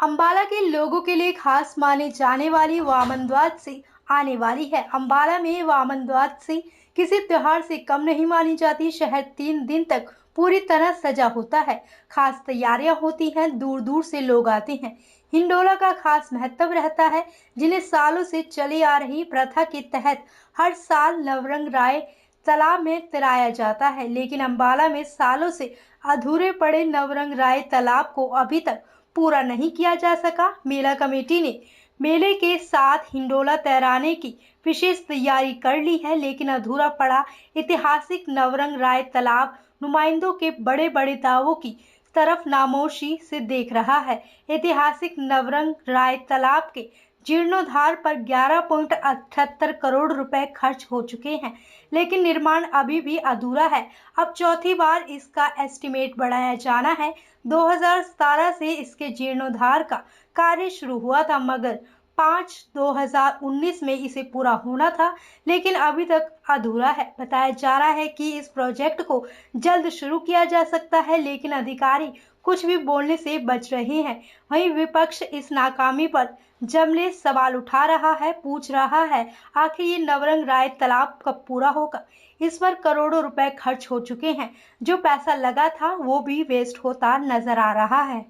अंबाला के लोगों के लिए खास माने जाने वाली वामन द्वाद से आने वाली है। अंबाला में वामन द्वाद से किसी त्योहार से कम नहीं मानी जाती। शहर 3 दिन तक पूरी तरह सजा होता है। खास तैयारियां होती हैं, दूर दूर से लोग आते हैं। हिंडोला का खास महत्व रहता है, जिन्हें सालों से चली आ रही प्रथा के तहत हर साल नवरंग राय तालाब में तैराया जाता है। लेकिन अंबाला में सालों से अधूरे पड़े नवरंग राय तालाब को अभी तक पूरा नहीं किया जा सका। मेला कमेटी ने मेले के साथ हिंडोला तैराने की विशेष तैयारी कर ली है, लेकिन अधूरा पड़ा ऐतिहासिक नवरंग राय तालाब नुमाइंदों के बड़े बड़े दावों की तरफ नामोशी से देख रहा है। ऐतिहासिक नवरंग राय तालाब के जीर्णोद्धार पर 11.78 करोड़ रुपए खर्च हो चुके हैं, लेकिन निर्माण अभी भी अधूरा है। अब चौथी बार इसका एस्टीमेट बढ़ाया जाना है। 2017 से इसके जीर्णोद्धार का कार्य शुरू हुआ था, मगर 5/2019 में इसे पूरा होना था, लेकिन अभी तक अधूरा है। बताया जा रहा है कि इस प्रोजेक्ट को जल्द शुरू किया जा सकता है, लेकिन अधिकारी कुछ भी बोलने से बच रहे हैं। वहीं विपक्ष इस नाकामी पर जमले सवाल उठा रहा है, पूछ रहा है आखिर ये नवरंग राय तालाब कब पूरा होगा। इस पर करोड़ों रुपए खर्च हो चुके हैं। जो पैसा लगा था वो भी वेस्ट होता नजर आ रहा है।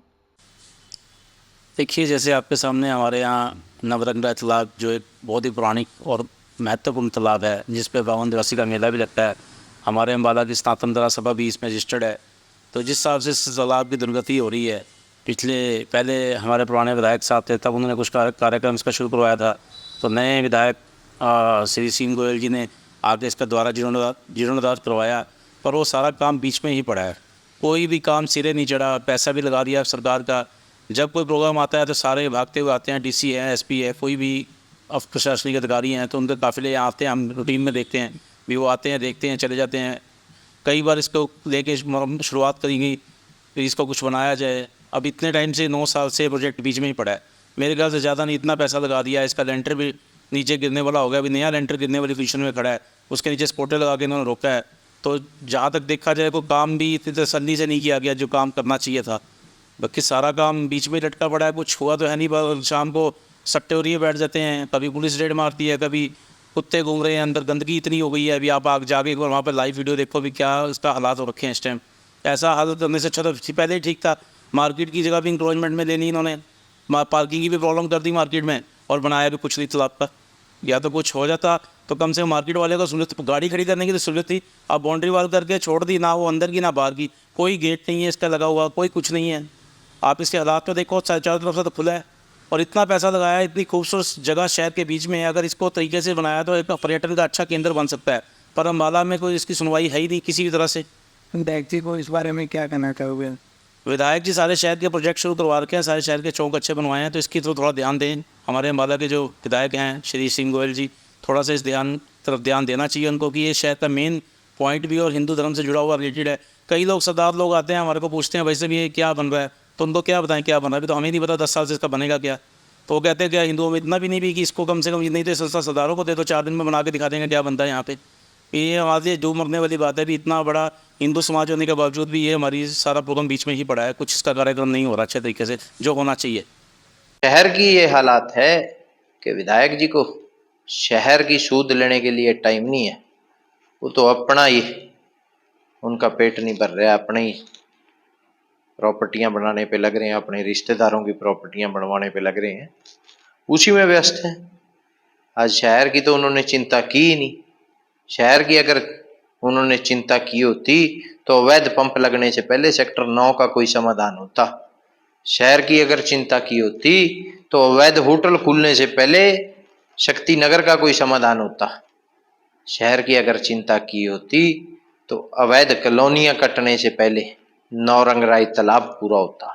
देखिए, जैसे आपके सामने हमारे यहाँ नवरंग राय तालाब जो एक बहुत ही पुरानी और महत्वपूर्ण तालाब है, जिस पे बावन दिवसीय का मेला भी लगता है। हमारे अम्बाला की स्नातन धरा सभा भी इसमें रजिस्टर्ड है। तो जिस हिसाब से इस तालाब की दुर्गति हो रही है, पहले हमारे पुराने विधायक साहब थे, तब उन्होंने कुछ कार्यक्रम इसका शुरू करवाया था। तो नए विधायक श्री सिंह गोयल जी ने आगे इसका द्वारा जीर्णोद्धार करवाया, पर वो सारा काम बीच में ही पड़ा है। कोई भी काम सिरे नहीं चढ़ा। पैसा भी लगा दिया सरकार का। जब कोई प्रोग्राम आता है तो सारे भागते हुए आते हैं। डीसी है, एसपी है, कोई भी प्रशासनिक अधिकारी हैं, तो उनके काफ़िले यहाँ आते हैं। हम रूटीन में देखते हैं भी, वो आते हैं, देखते हैं, चले जाते हैं। कई बार इसको लेके शुरुआत करी गई कि इसको कुछ बनाया जाए। अब इतने टाइम से 9 साल से प्रोजेक्ट बीच में ही पड़ा है। मेरे ख्याल से ज़्यादा नहीं, इतना पैसा लगा दिया है। इसका लेंटर भी नीचे गिरने वाला हो गया। अभी नया लेंटर गिरने वाली पोजीशन में खड़ा है, उसके नीचे स्पोर्टर लगा के इन्होंने रोका है। तो जहाँ तक देखा जाए, कोई काम भी इतनी तसल्ली से नहीं किया गया जो काम करना चाहिए था। बाकी सारा काम बीच में लटका पड़ा है। कुछ हुआ तो है नहीं। शाम को सट्टे उड़िए बैठ जाते हैं। कभी पुलिस रेड मारती है, कभी कुत्ते घूम रहे हैं अंदर। गंदगी इतनी हो गई है। अभी आप आगे जाके एक बार वहाँ पर लाइव वीडियो देखो भी क्या उसका हालात हो रखे हैं इस टाइम। ऐसा हालत करने से अच्छा तो पहले ही ठीक था। मार्केट की जगह भी इंक्रोचमेंट में लेनी इन्होंने। पार्किंग की भी प्रॉब्लम कर दी मार्केट में, और बनाया भी कुछ नहीं तालाब का। या तो कुछ हो जाता तो कम से कम मार्केट वाले को सहूलत, गाड़ी खड़ी करने की तो सहूलत थी। अब बाउंड्री वाल करके छोड़ दी, ना वो अंदर की ना बाहर की। कोई गेट नहीं है इसका लगा हुआ, कोई कुछ नहीं है। आप इसके हालात तो देखो, चारों तरफ से तो खुला है, और इतना पैसा लगाया है। इतनी खूबसूरत जगह शहर के बीच में है। अगर इसको तरीके से बनाया तो एक पर्यटन का अच्छा केंद्र बन सकता है। पर अम्बाला में कोई इसकी सुनवाई है ही नहीं किसी भी तरह से। विधायक जी को इस बारे में क्या कहना चाहोगे? विधायक जी सारे शहर के प्रोजेक्ट शुरू करवा रखे हैं, सारे शहर के चौक अच्छे बनवाए हैं, तो इसकी तो थोड़ा ध्यान दें। हमारे अम्बाला के जो विधायक हैं श्री सिंह गोयल जी, थोड़ा सा इस तरफ ध्यान देना चाहिए उनको कि ये शहर का मेन पॉइंट भी और हिंदू धर्म से जुड़ा हुआ रिलेटेड है। कई लोग सरदार लोग आते हैं, हमारे को पूछते हैं वैसे भी ये क्या बन रहा है, तो उनको क्या बताएं क्या बन रहा है। अभी तो हमें नहीं पता 10 साल से इसका बनेगा क्या। तो वो कहते हैं क्या हिंदुओं में इतना भी नहीं भी कि इसको कम से कम नहीं तो सस्ता सरदारों को दे, तो 4 दिन में बना के दिखा देंगे क्या बनता है यहाँ पे। ये हमारे जो मरने वाली बात है भी, इतना बड़ा हिंदू समाज होने के बावजूद भी ये हमारी सारा प्रोग्राम बीच में ही पड़ा है। कुछ इसका कार्यक्रम नहीं हो रहा अच्छे तरीके से जो होना चाहिए। शहर की ये हालात है कि विधायक जी को शहर की सूद लेने के लिए टाइम नहीं है। वो तो अपना ही, उनका पेट नहीं भर रहा है, अपने ही प्रॉपर्टियां बनाने पे लग रहे हैं, अपने रिश्तेदारों की प्रॉपर्टियां बनवाने पे लग रहे हैं, उसी में व्यस्त है। आज शहर की तो उन्होंने चिंता की ही नहीं। शहर की अगर उन्होंने चिंता की होती तो अवैध पंप लगने से पहले सेक्टर 9 का कोई समाधान होता। शहर की अगर चिंता की होती तो अवैध होटल खुलने से पहले शक्ति नगर का कोई समाधान होता। शहर की अगर चिंता की होती तो अवैध कॉलोनियां कटने से पहले नवरंग राय तालाब पूरा होता।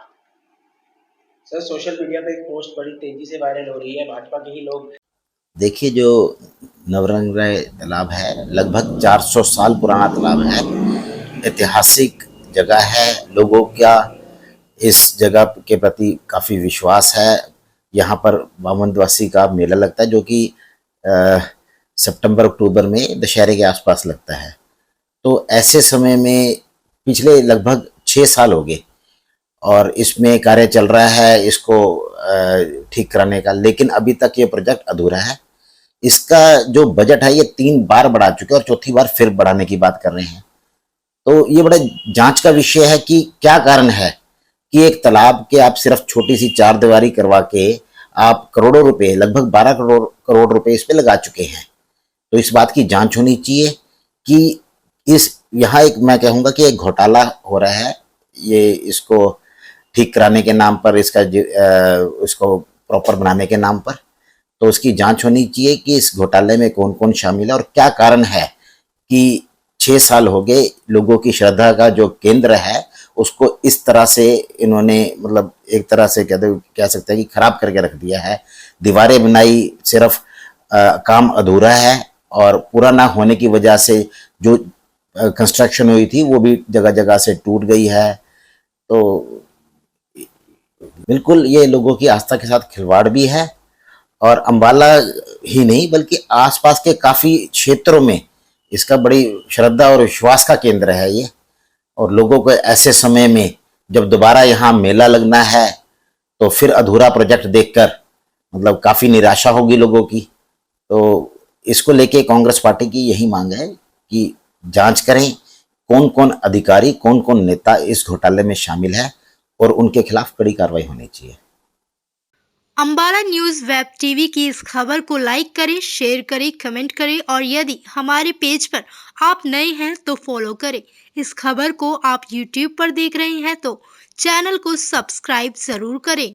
सर, सोशल मीडिया पे एक पोस्ट बड़ी तेजी से वायरल हो रही है। भाजपा के ही लोग, देखिए, जो नवरंग राय तालाब है लगभग 400 साल पुराना तालाब है। ऐतिहासिक जगह है। लोगों का इस जगह के प्रति काफ़ी विश्वास है। यहाँ पर बावन दिवसीय का मेला लगता है, जो कि सितंबर अक्टूबर में दशहरे के आसपास लगता है। तो ऐसे समय में पिछले लगभग 6 साल हो गए और इसमें कार्य चल रहा है। इसको ठीक कराने का, लेकिन अभी तक ये प्रोजेक्ट अधूरा है। इसका जो बजट है ये 3 बार बढ़ा चुके हैं और चौथी बार फिर बढ़ाने की बात कर रहे हैं। तो ये बड़ा जांच का विषय है कि क्या कारण है कि एक तालाब के आप सिर्फ छोटी सी 4 दीवारी करवा के आप करोड़ों रुपए, लगभग 12 करोड़ रुपए इस पे लगा चुके हैं। तो इस बात की जांच होनी चाहिए कि यहाँ एक मैं कहूँगा कि एक घोटाला हो रहा है, ये इसको ठीक कराने के नाम पर, इसको प्रॉपर बनाने के नाम पर। तो उसकी जांच होनी चाहिए कि इस घोटाले में कौन कौन शामिल है और क्या कारण है कि 6 साल हो गए लोगों की श्रद्धा का जो केंद्र है उसको इस तरह से इन्होंने, मतलब एक तरह से कह सकते हैं कि खराब करके रख दिया है। दीवारें बनाई, सिर्फ काम अधूरा है और पूरा ना होने की वजह से जो कंस्ट्रक्शन हुई थी वो भी जगह जगह से टूट गई है। तो बिल्कुल ये लोगों की आस्था के साथ खिलवाड़ भी है और अंबाला ही नहीं बल्कि आसपास के काफ़ी क्षेत्रों में इसका बड़ी श्रद्धा और विश्वास का केंद्र है ये। और लोगों को ऐसे समय में जब दोबारा यहाँ मेला लगना है तो फिर अधूरा प्रोजेक्ट देखकर मतलब काफ़ी निराशा होगी लोगों की। तो इसको लेके कांग्रेस पार्टी की यही मांग है कि जांच करें कौन कौन अधिकारी, कौन कौन नेता इस घोटाले में शामिल है और उनके खिलाफ कड़ी कार्रवाई होनी चाहिए। अंबाला न्यूज़ वेब टीवी की इस खबर को लाइक करें, शेयर करें, कमेंट करें और यदि हमारे पेज पर आप नए हैं तो फॉलो करें। इस खबर को आप यूट्यूब पर देख रहे हैं तो चैनल को सब्सक्राइब ज़रूर करें।